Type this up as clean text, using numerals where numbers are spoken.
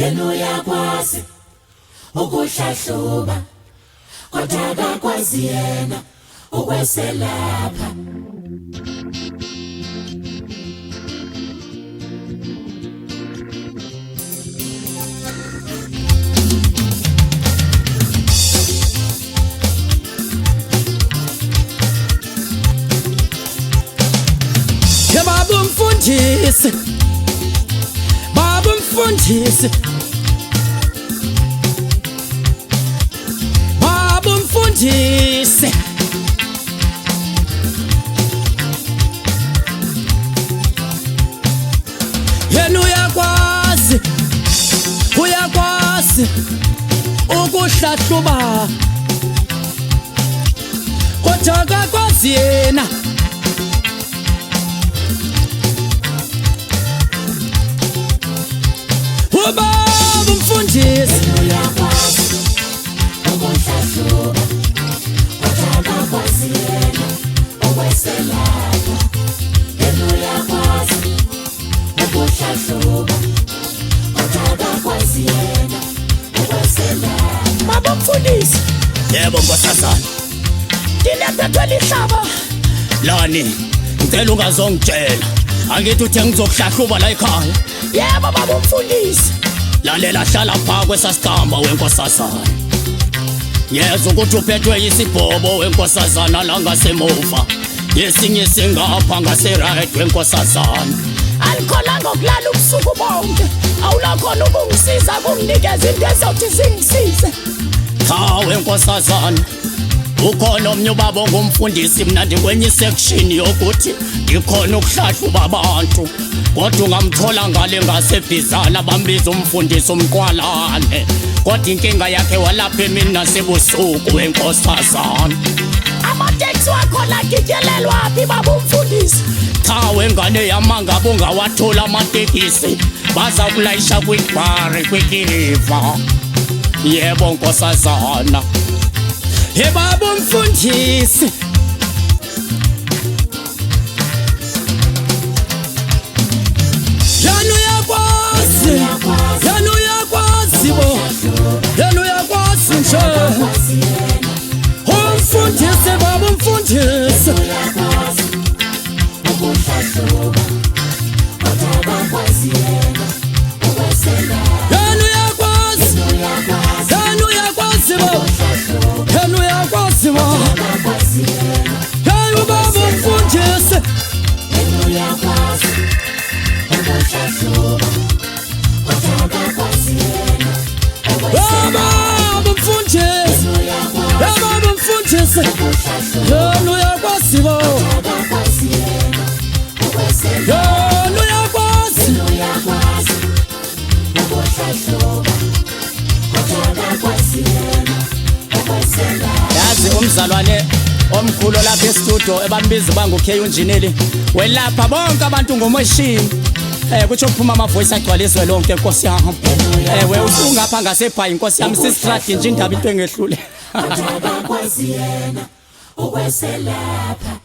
yena uyakwazi ukuhlahluba kodwa akakwazi yena ukweselapha. Baba mfundisi, baba mfundisi, baba mfundisi, yena uyakwazi, uyakwazi ukuhlahluba kodwa akakwazi yena baba mfundisi, Uyakwazi ukuhlahluba kodwa akakwazi yena ukweselapha. Yena uyakwazi ukuhlahluba kodwa akakwazi yena ukweselapha. baba mfundisi. Yebo nkosazana. Ndinephethwe lihlaba. Lani, ngicela ungazongitshela. Angithi uthe ngizokuhlahluba la ekhaya. Yebo baba mfundisi. Lalela hlala pha kwesasikhamba wenkosazana. Yezwa ukuthi uphethwe yisibhobo wenkosazana la ngasemuva. Yesinye singapha ngase-right wenkosazana. Alikholanga ukulala ubusuku bonke. Awulakhona ukungisiza kunginikeza into ezothi zingisize. Cha wenkosazana. Ukhona omnye ubaba ongumfundisi mina ndikwenye section yokuthi ngikhona ukuhlahluba abantu. Kodwa ungamthola ngale ngaseBhizana bambiza umfundisi umqwalane. Kodwa inkinga yakhe walapha emini nasebusuku wenkosazana. Amateksi wakho la gityelelwa phi baba mfundisi? Cha wengane yamanga bongawathola amatekisi baza kulayisha kwibhari kwikiriva. Yebo nkosazana. He baba mfundisi. Yena uyakwazi, yena uyakwazi bo, yena uyakwazi nje. Umfundisi baba mfundisi. Uyakwazi ukuhlahluba kodwa akakwazi yena ukweselapha. Yena uyakwazi, Uyakwazi yena uyakwazi bo, ukuhlahluba yena uyakwazi bo. akakwazi yena. Yena baba mfundisi. Yena uyakwazi ukuhlahluba kodwa akakwazi yena ukweselapha. Baba mfundisi, baba mfundisi. Yena uyakwazi bo, Akakwazi yena ukweselapha. yena uyakwazi. Uyakwazi ukuhlahluba kodwa akakwazi yena ukweselapha. Yazi umzalwane omkhulu lapha e-studio ebambiza bangu-K Unjineli welapha bonke abantu ngomoshini. Kutsho kuphuma ama-voice agcwaliswe lonke nkosi yami. Ewe usungapha ngaseBhayi nkosi yami sistradi nje indaba into engehlule. Akakwazi yena ukweselapha.